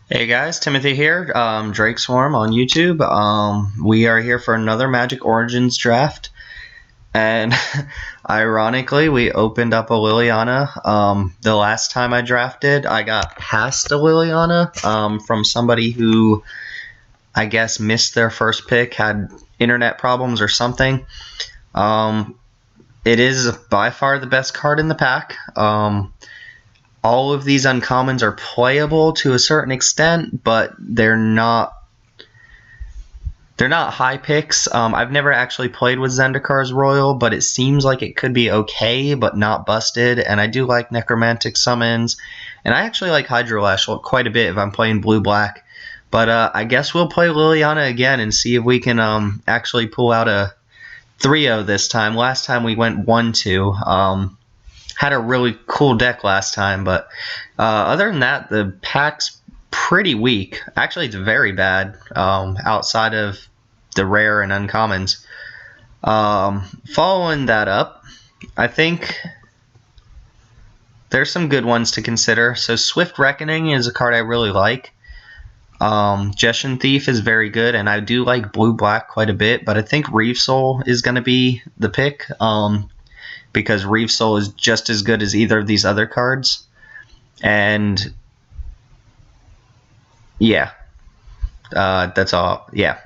Hey guys, Timothy here, Drake Swarm on YouTube. We are here for another Magic Origins draft, and ironically, we opened up a Liliana. The last time I drafted, I got past a Liliana from somebody who I guess missed their first pick, had internet problems or something. Um, it is by far the best card in the pack. All of these uncommons are playable to a certain extent, but they're not high picks. I've never actually played with Zendikar's Royal, but it seems like it could be okay, but not busted. And I do like Necromantic Summons, and I actually like Hydrolash quite a bit if I'm playing blue-black. But I guess we'll play Liliana again and see if we can actually pull out a 3-0 this time. Last time we went 1-2. Had a really cool deck last time, but other than that, the pack's pretty weak. Actually, it's very bad outside of the rare and uncommons. Following that up, I think there's some good ones to consider. So Swift Reckoning is a card I really like. Jeshin Thief is very good, and I do like blue-black quite a bit, but I think Reeve Soul is going to be the pick. Because Reeve Soul is just as good as either of these other cards. And yeah, that's all. Yeah.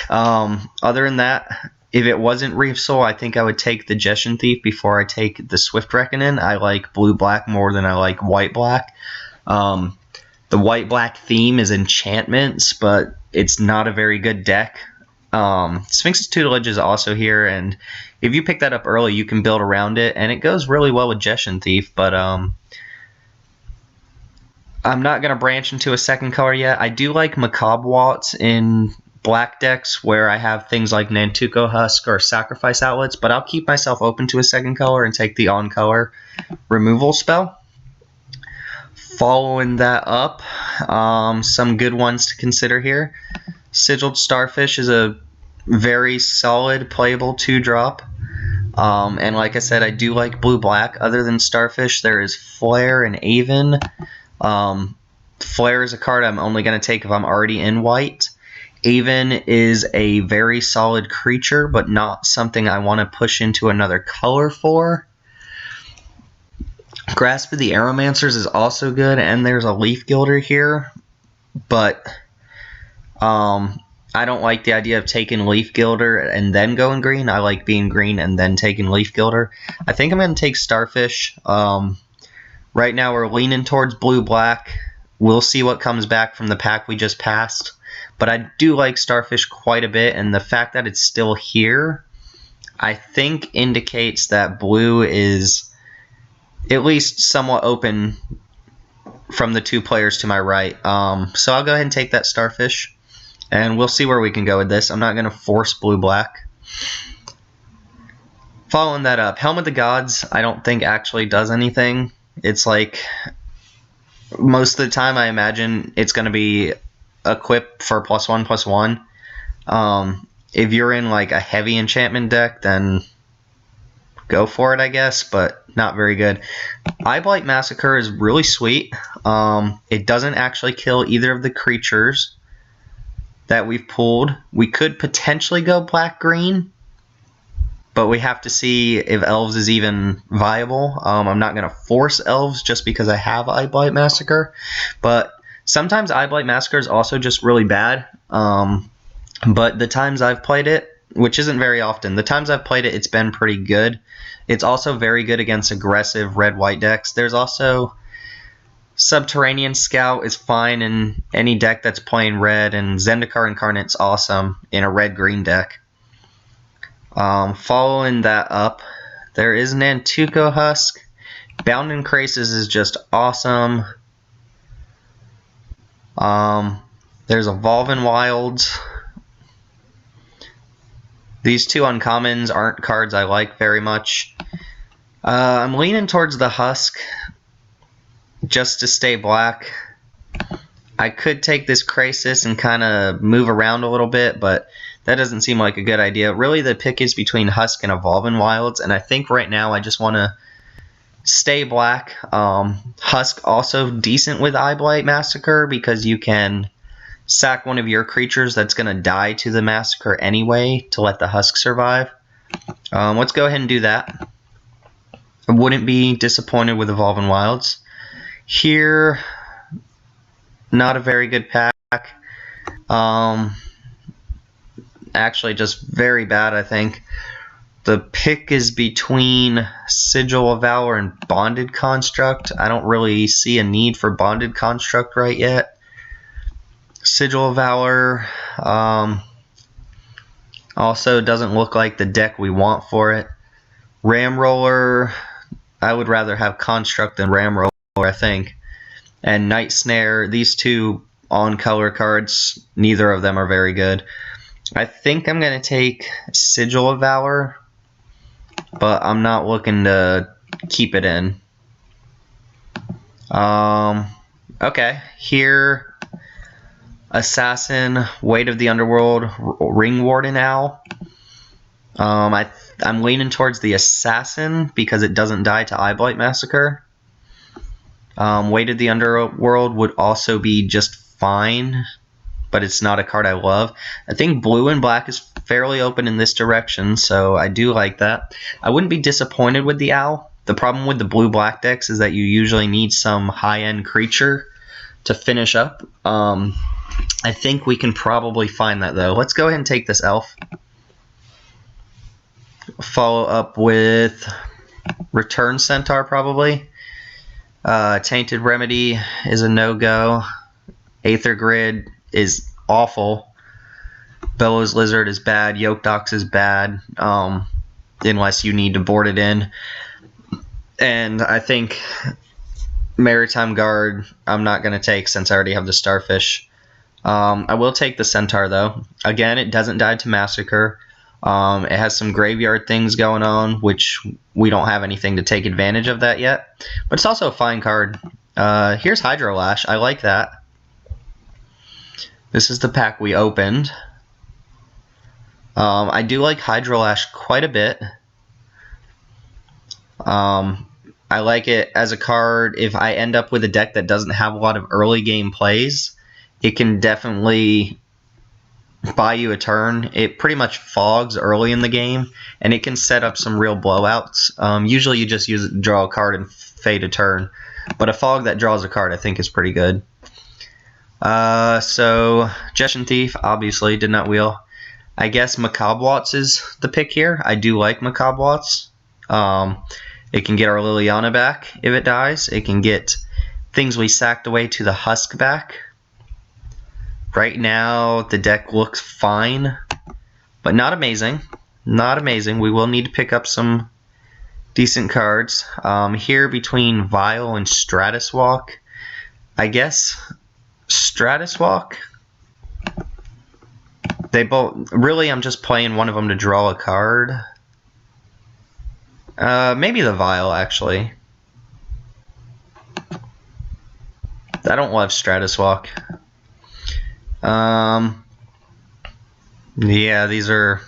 Other than that, if it wasn't Reeve Soul, I think I would take the Jeshin Thief before I take the Swift Reckoning. I like blue-black more than I like white-black. The white-black theme is enchantments, but it's not a very good deck. Sphinx's Tutelage is also here, and if you pick that up early, you can build around it, and it goes really well with Jeshin Thief, but I'm not going to branch into a second color yet. I do like Macabre Waltz in black decks where I have things like Nantuko Husk or Sacrifice Outlets, but I'll keep myself open to a second color and take the on-color removal spell. Following that up, some good ones to consider here. Sigiled Starfish is a very solid playable 2-drop. And like I said, I do like blue-black. Other than Starfish, there is Flare and Aven. Flare is a card I'm only going to take if I'm already in white. Aven is a very solid creature, but not something I want to push into another color for. Grasp of the Aeromancers is also good, and there's a Leaf Gilder here, but I don't like the idea of taking Leaf Gilder and then going green. I like being green and then taking Leaf Gilder. I think I'm going to take Starfish. Right now we're leaning towards blue-black. We'll see what comes back from the pack we just passed. But I do like Starfish quite a bit, and the fact that it's still here, I think indicates that blue is at least somewhat open from the two players to my right. So I'll go ahead and take that Starfish. And we'll see where we can go with this. I'm not going to force blue-black. Following that up, Helm of the Gods I don't think actually does anything. It's like, most of the time I imagine it's going to be equip for +1/+1. If you're in like a heavy enchantment deck, then go for it, I guess, but not very good. Eyeblight Massacre is really sweet. It doesn't actually kill either of the creatures that we've pulled. We could potentially go black-green, but we have to see if Elves is even viable. I'm not going to force Elves just because I have Eyeblight Massacre, but sometimes Eyeblight Massacre is also just really bad. But the times I've played it, which isn't very often, the times I've played it, it's been pretty good. It's also very good against aggressive red-white decks. There's also Subterranean Scout is fine in any deck that's playing red, and Zendikar Incarnate's awesome in a red-green deck. Following that up, there is Nantuko Husk. Bound in Crasis is just awesome. There's Evolving Wilds. These two uncommons aren't cards I like very much. I'm leaning towards the Husk just to stay black. I could take this Crasis and kind of move around a little bit, but that doesn't seem like a good idea. Really, the pick is between Husk and Evolving Wilds, and I think right now I just want to Stay black. Husk also decent with Eye Blight Massacre because you can sack one of your creatures that's going to die to the Massacre anyway to let the Husk survive. Let's go ahead and do that. I wouldn't be disappointed with Evolving Wilds. Here, not a very good pack. Actually, just very bad, I think. The pick is between Sigil of Valor and Bonded Construct. I don't really see a need for Bonded Construct right yet. Sigil of Valor also doesn't look like the deck we want for it. Ramroller, I would rather have Construct than Ramroller, I think. And Night Snare, these two on-color cards, neither of them are very good. I think I'm going to take Sigil of Valor, but I'm not looking to keep it in. Okay, here, Assassin, Weight of the Underworld, Ring Warden Owl. I'm leaning towards the Assassin because it doesn't die to Eye Blight Massacre. Weight of the Underworld would also be just fine, but it's not a card I love. I think blue and black is fairly open in this direction, so I do like that. I wouldn't be disappointed with the Owl. The problem with the blue-black decks is that you usually need some high-end creature to finish up. I think we can probably find that, though. Let's go ahead and take this Elf. Follow up with Return Centaur, probably. Tainted Remedy is a no-go. Aether Grid is awful. Bellows Lizard is bad. Yoke Dox is bad, unless you need to board it in. And I think Maritime Guard I'm not going to take since I already have the Starfish. I will take the Centaur, though. Again, it doesn't die to Massacre. It has some graveyard things going on, which we don't have anything to take advantage of that yet. But it's also a fine card. Here's Hydrolash. I like that. This is the pack we opened. I do like Hydrolash quite a bit. I like it as a card. If I end up with a deck that doesn't have a lot of early game plays, it can definitely buy you a turn. It pretty much fogs early in the game, and it can set up some real blowouts. Usually you just use it to draw a card and fade a turn, but a fog that draws a card I think is pretty good. So Gestion Thief, obviously, did not wheel. I guess Macabre is the pick here. I do like Macabre. It can get our Liliana back if it dies. It can get things we sacked away to the Husk back. Right now, the deck looks fine, but not amazing. Not amazing. We will need to pick up some decent cards. Here between Vial and Stratus Walk, I guess Stratus Walk. They both really. I'm just playing one of them to draw a card. Maybe the Vial, actually. I don't love Stratus Walk. Yeah, these are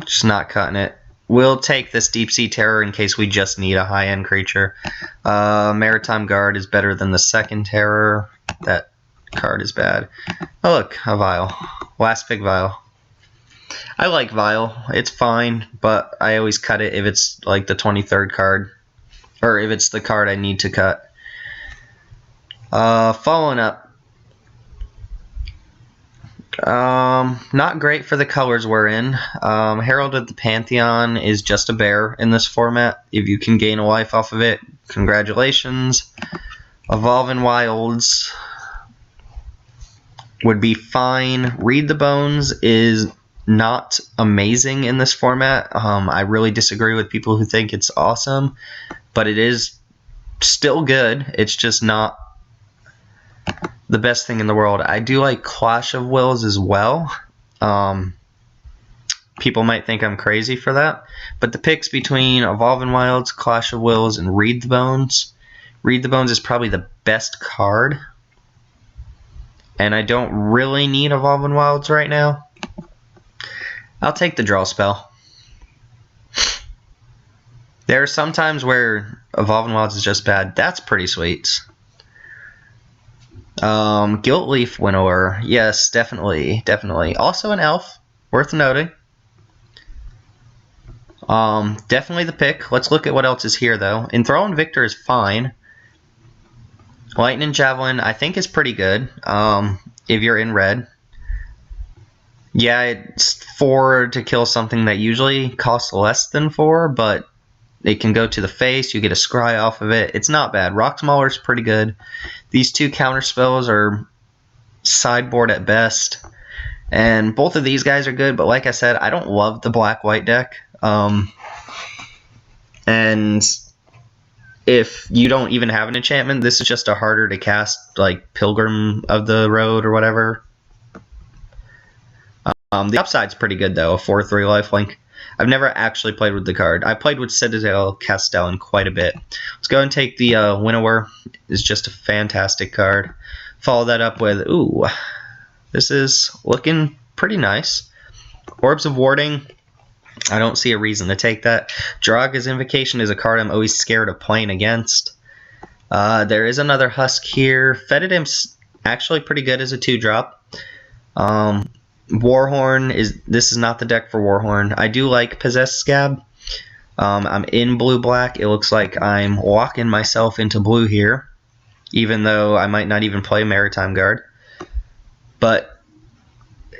just not cutting it. We'll take this Deep Sea Terror in case we just need a high-end creature. Maritime Guard is better than the second Terror. That card is bad. Oh, look, a Vial. Last pick Vial. I like Vial. It's fine, but I always cut it if it's like the 23rd card. Or if it's the card I need to cut. Following up. Not great for the colors we're in. Herald of the Pantheon is just a bear in this format. If you can gain a life off of it, congratulations. Evolving Wilds would be fine. Read the Bones is not amazing in this format. I really disagree with people who think it's awesome, but it is still good. It's just not the best thing in the world. I do like Clash of Wills as well. People might think I'm crazy for that, but the picks between Evolving Wilds, Clash of Wills, and Read the Bones. Read the Bones is probably the best card, and I don't really need Evolving Wilds right now. I'll take the draw spell. There are some times where Evolving Wilds is just bad. That's pretty sweet. Gilt Leaf Winnower. Yes, definitely. Definitely. Also an elf. Worth noting. Definitely the pick. Let's look at what else is here, though. Enthralled Victor is fine. Lightning Javelin, I think, is pretty good. If you're in red. Yeah, it's 4 to kill something that usually costs less than 4, but it can go to the face. You get a scry off of it. It's not bad. Rock Mauler is pretty good. These 2 counter spells are sideboard at best. And both of these guys are good, but like I said, I don't love the black-white deck. And if you don't even have an enchantment, this is just a harder to cast, like Pilgrim of the Road or whatever. The upside's pretty good, though, a 4/3 lifelink. I've never actually played with the card. I played with Citadel Castellan quite a bit. Let's go and take the Winnower. It's just a fantastic card. Follow that up with, ooh, this is looking pretty nice. Orbs of Warding. I don't see a reason to take that. Draga's Invocation is a card I'm always scared of playing against. There is another Husk here. Fetidim's actually pretty good as a 2-drop. Warhorn this is not the deck for Warhorn. I do like Possessed Scab. I'm in blue-black. It looks like I'm walking myself into blue here, even though I might not even play Maritime Guard. But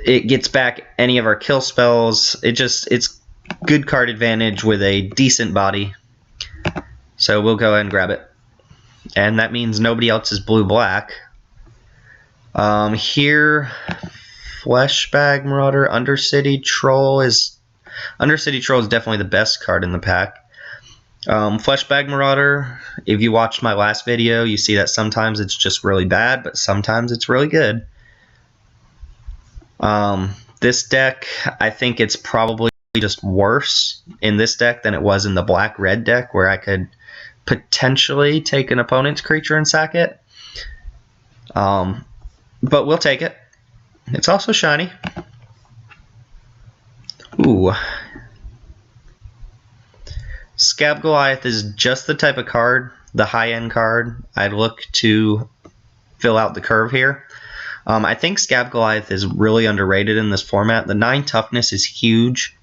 it gets back any of our kill spells. It's good card advantage with a decent body. So we'll go ahead and grab it. And that means nobody else is blue-black. Here, Fleshbag Marauder, Undercity Troll is definitely the best card in the pack. Fleshbag Marauder, if you watched my last video, you see that sometimes it's just really bad, but sometimes it's really good. This deck, I think it's probably just worse in this deck than it was in the black-red deck, where I could potentially take an opponent's creature and sack it. But we'll take it. It's also shiny. Ooh. Scab Goliath is just the type of card, the high-end card, I'd look to fill out the curve here. I think Scab Goliath is really underrated in this format. The 9 toughness is huge.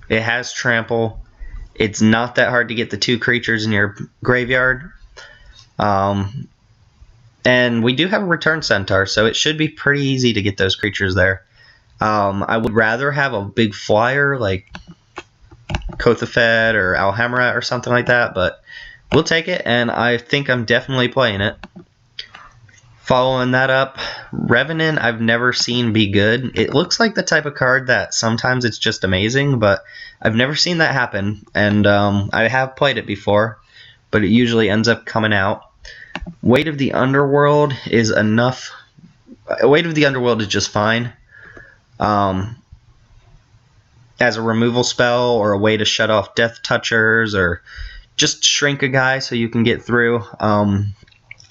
It has trample. It's not that hard to get the 2 creatures in your graveyard. And we do have a return centaur, so it should be pretty easy to get those creatures there. I would rather have a big flyer like Kothafed or Alhamra or something like that, but we'll take it, and I think I'm definitely playing it. Following that up, Revenant I've never seen be good. It looks like the type of card that sometimes it's just amazing, but I've never seen that happen, and I have played it before, but it usually ends up coming out. Weight of the Underworld is enough. Weight of the Underworld is just fine. As a removal spell or a way to shut off Death Touchers or just shrink a guy so you can get through.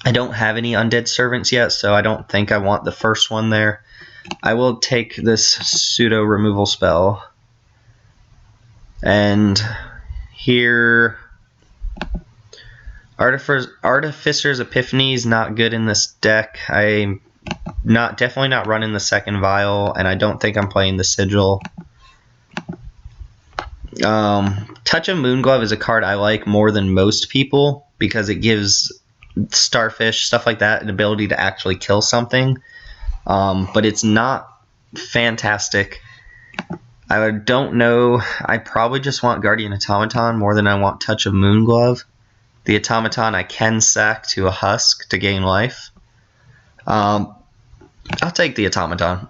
I don't have any Undead Servants yet, so I don't think I want the first one there. I will take this pseudo removal spell. And here, Artificer's Epiphany is not good in this deck. I'm definitely not running the second vial, and I don't think I'm playing the Sigil. Touch of Moonglove is a card I like more than most people because it gives Starfish, stuff like that, an ability to actually kill something. But it's not fantastic. I don't know. I probably just want Guardian Automaton more than I want Touch of Moonglove. The Automaton I can sack to a Husk to gain life. I'll take the Automaton.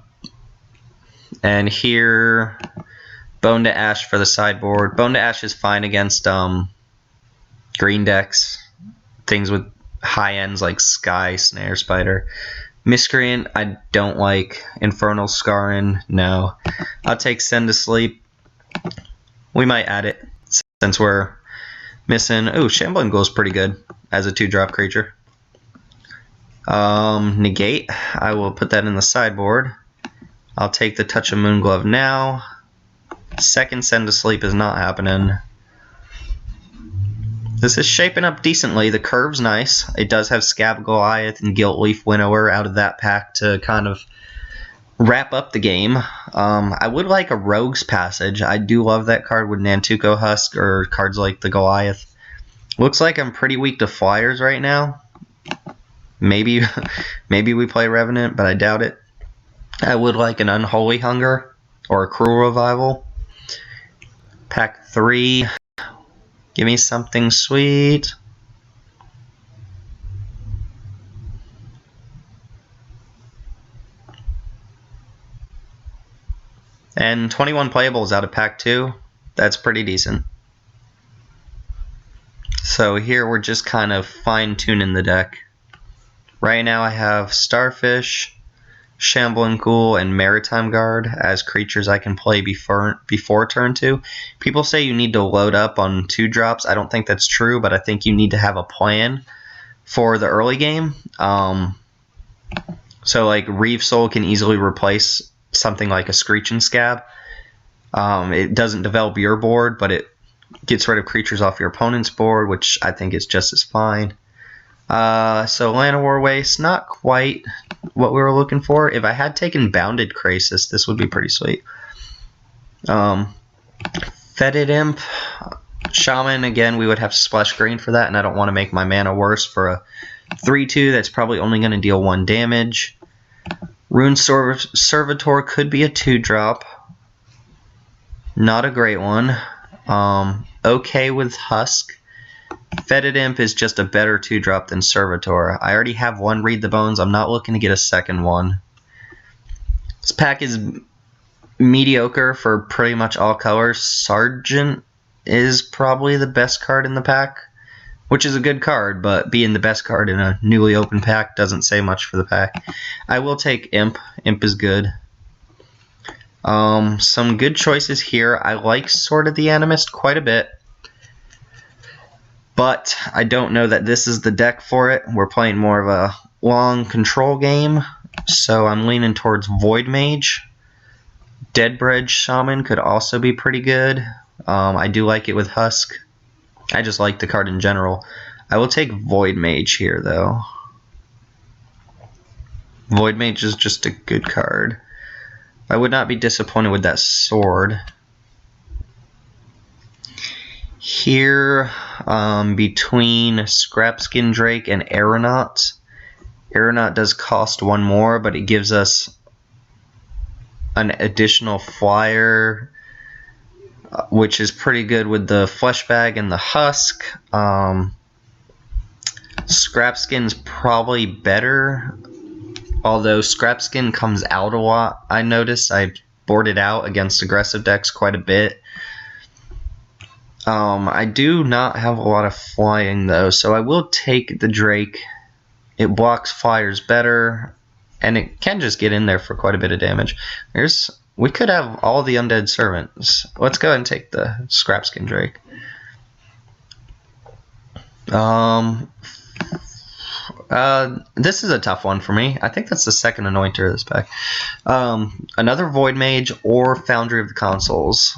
And here, Bone to Ash for the sideboard. Bone to Ash is fine against green decks. Things with high ends like Sky, Snare Spider. Miscreant, I don't like. Infernal Scarin, no. I'll take Send to Sleep. We might add it since we're missing. Ooh, Shambling Ghoul's pretty good as a 2-drop creature. Negate, I will put that in the sideboard. I'll take the Touch of Moonglove now. Second Send to Sleep is not happening. This is shaping up decently. The curve's nice. It does have Scab Goliath and Guiltleaf Winnower out of that pack to kind of wrap up the game. I would like a Rogue's Passage. I do love that card with Nantuko Husk or cards like the Goliath. Looks like I'm pretty weak to flyers right now. Maybe we play Revenant, but I doubt it. I would like an Unholy Hunger or a Cruel Revival. Pack 3. Give me something sweet. And 21 playables out of pack 2. That's pretty decent. So here we're just kind of fine-tuning the deck. Right now I have Starfish, Shambling Ghoul, and Maritime Guard as creatures I can play before turn 2. People say you need to load up on 2-drops. I don't think that's true, but I think you need to have a plan for the early game. So like Reeve Soul can easily replace something like a Screeching Scab. It doesn't develop your board, but it gets rid of creatures off your opponent's board, which I think is just as fine. So Llanowar Waste, not quite what we were looking for. If I had taken Bounded Krasis, this would be pretty sweet. Fetid Imp, Shaman, again, we would have to splash green for that, and I don't want to make my mana worse for a 3-2 that's probably only going to deal 1 damage. Rune Servitor could be a 2-drop. Not a great one. Okay with Husk. Fetid Imp is just a better 2-drop than Servitor. I already have one Read the Bones. I'm not looking to get a second one. This pack is mediocre for pretty much all colors. Sergeant is probably the best card in the pack, which is a good card, but being the best card in a newly opened pack doesn't say much for the pack. I will take Imp. Imp is good. Some good choices here. I like Sword of the Animist quite a bit, but I don't know that this is the deck for it. We're playing more of a long control game, so I'm leaning towards Void Mage. Deadbred Shaman could also be pretty good. I do like it with Husk. I just like the card in general. I will take Void Mage here, though. Void Mage is just a good card. I would not be disappointed with that sword. Here, between Scrapskin Drake and Aeronaut. Aeronaut does cost 1 more, but it gives us an additional flyer, which is pretty good with the Flesh Bag and the Husk. Scrapskin's probably better, although Scrapskin comes out a lot. I noticed I boarded out against aggressive decks quite a bit. I do not have a lot of flying, though, so I will take the Drake. It blocks flyers better, and it can just get in there for quite a bit of damage. We could have all the Undead Servants. Let's go ahead and take the Scrapskin Drake. This is a tough one for me. I think that's the second Anointer of this pack. Another Void Mage or Foundry of the Consoles.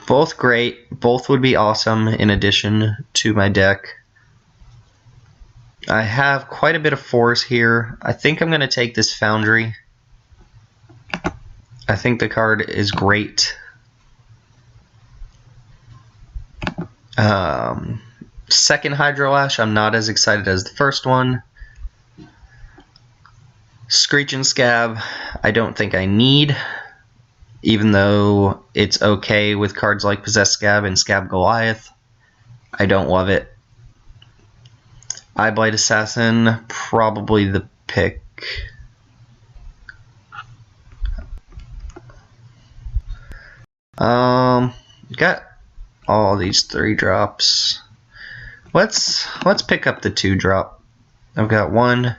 Both great. Both would be awesome in addition to my deck. I have quite a bit of fours here. I think I'm going to take this Foundry. I think the card is great. Second Hydrolash, I'm not as excited as the first one. Screeching Scab, I don't think I need, even though it's okay with cards like Possessed Scab and Scab Goliath. I don't love it. Eyeblight Assassin, probably the pick. Got all these 3-drops. Let's pick up the 2-drop. I've got 1,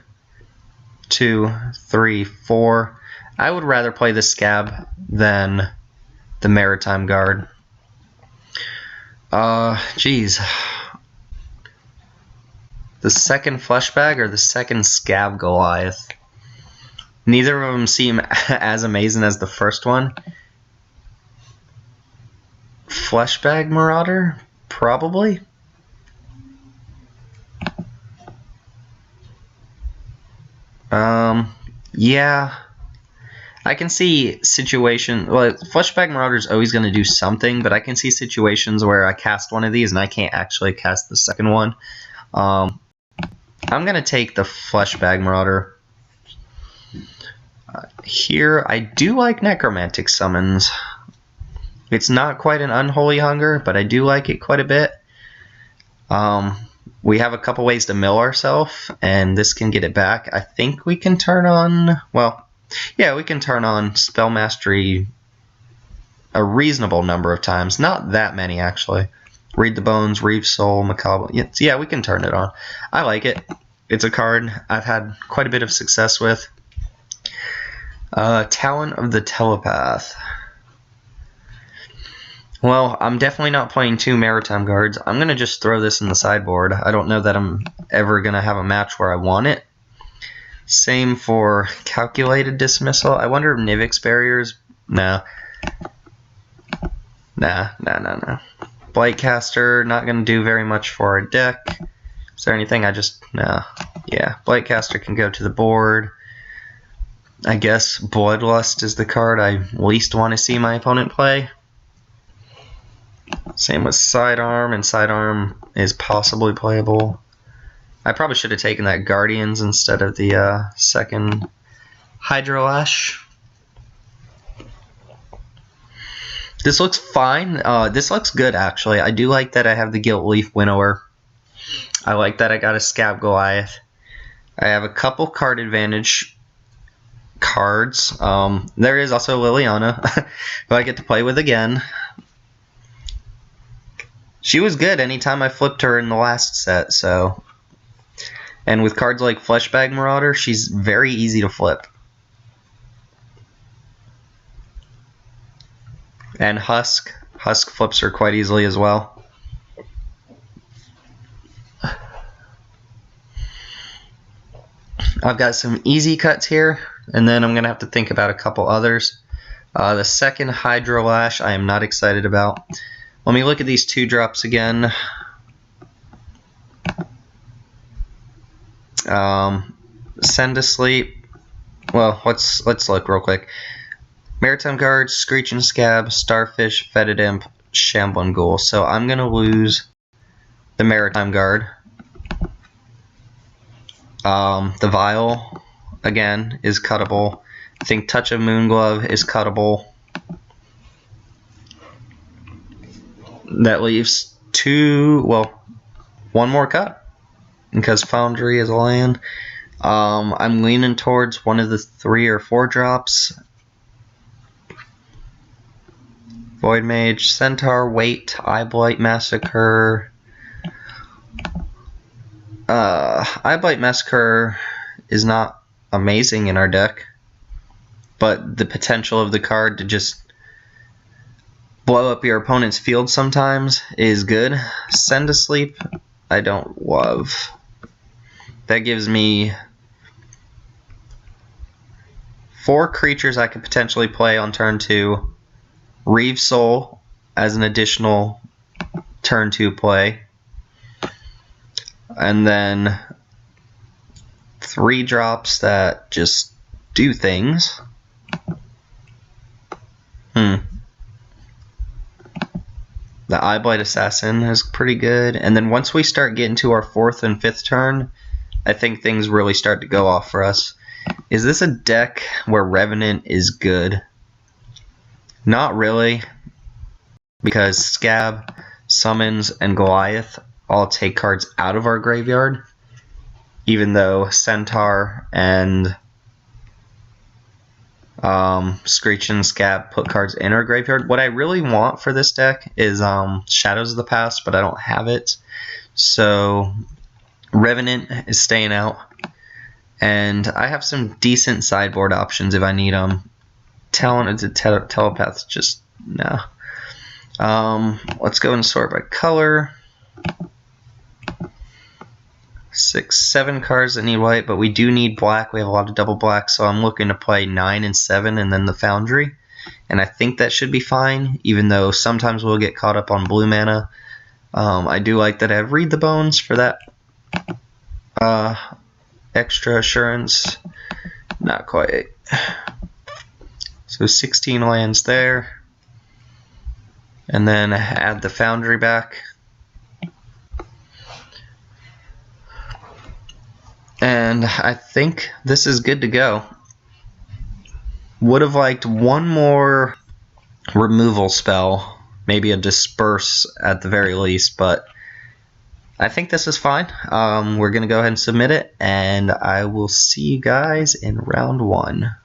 2, 3, 4. I would rather play the Scab than the Maritime Guard. Geez. The second Flesh Bag or the second Scab Goliath? Neither of them seem as amazing as the first one. Fleshbag Marauder? Probably. Yeah. I can see situations. Well, Fleshbag Marauder is always going to do something, but I can see situations where I cast one of these and I can't actually cast the second one. I'm going to take the Fleshbag Marauder. Here, I do like Necromantic Summons. It's not quite an Unholy Hunger, but I do like it quite a bit. We have a couple ways to mill ourselves, and this can get it back. I think we can turn on, well, yeah, we can turn on Spell Mastery a reasonable number of times. Not that many, actually. Read the Bones, Reeve Soul, Macabre. Yeah, we can turn it on. I like it. It's a card I've had quite a bit of success with. Talent of the Telepath. Well, I'm definitely not playing 2 Maritime Guards. I'm going to just throw this in the sideboard. I don't know that I'm ever going to have a match where I want it. Same for Calculated Dismissal. I wonder if Nivix Barriers... No. Nah. Blightcaster, not going to do very much for our deck. Is there anything I just... No. Yeah, Blightcaster can go to the board. I guess Bloodlust is the card I least want to see my opponent play. Same with Sidearm, and Sidearm is possibly playable. I probably should have taken that Guardians instead of the second Hydrolash. This looks fine. This looks good, actually. I do like that I have the Gilt Leaf Winnower. I like that I got a Scab Goliath. I have a couple card advantage cards. There is also Liliana, who I get to play with again. She was good anytime I flipped her in the last set, so... And with cards like Fleshbag Marauder, she's very easy to flip. And Husk. Husk flips her quite easily as well. I've got some easy cuts here, and then I'm going to have to think about a couple others. The second Hydrolash I am not excited about. Let me look at these 2-drops again. Send to Sleep. Well, let's look real quick. Maritime Guard, Screeching Scab, Starfish, Fetid Imp, Shambling Ghoul. So I'm going to lose the Maritime Guard. The Vial, again, is cuttable. I think Touch of Moonglove is cuttable. That leaves one more cut, because Foundry is a land. I'm leaning towards one of the 3 or 4 drops. Void Mage, Centaur, Wait, Eyeblight Massacre. Eyeblight Massacre is not amazing in our deck, but the potential of the card to just blow up your opponent's field sometimes is good. Send to Sleep, I don't love. That gives me 4 creatures I could potentially play on turn 2. Reeve Soul as an additional turn 2 play. And then 3 drops that just do things. The Eyeblight Assassin is pretty good. And then once we start getting to our 4th and 5th turn, I think things really start to go off for us. Is this a deck where Revenant is good? Not really, because Scab, Summons, and Goliath all take cards out of our graveyard, even though Centaur and Screech and Scab put cards in our graveyard. What I really want for this deck is Shadows of the Past, but I don't have it. So Revenant is staying out. And I have some decent sideboard options if I need them. Talent of the Telepath, just no. Let's go and sort by color. 6, 7 cards that need white, but we do need black. We have a lot of double black, so I'm looking to play 9 and 7 and then the Foundry. and I think that should be fine, even though sometimes we'll get caught up on blue mana. I do like that I have Read the Bones for that extra assurance. Not quite. So 16 lands there. And then add the Foundry back. And I think this is good to go. Would have liked one more removal spell, maybe a Disperse at the very least, but I think this is fine. We're going to go ahead and submit it, and I will see you guys in round 1.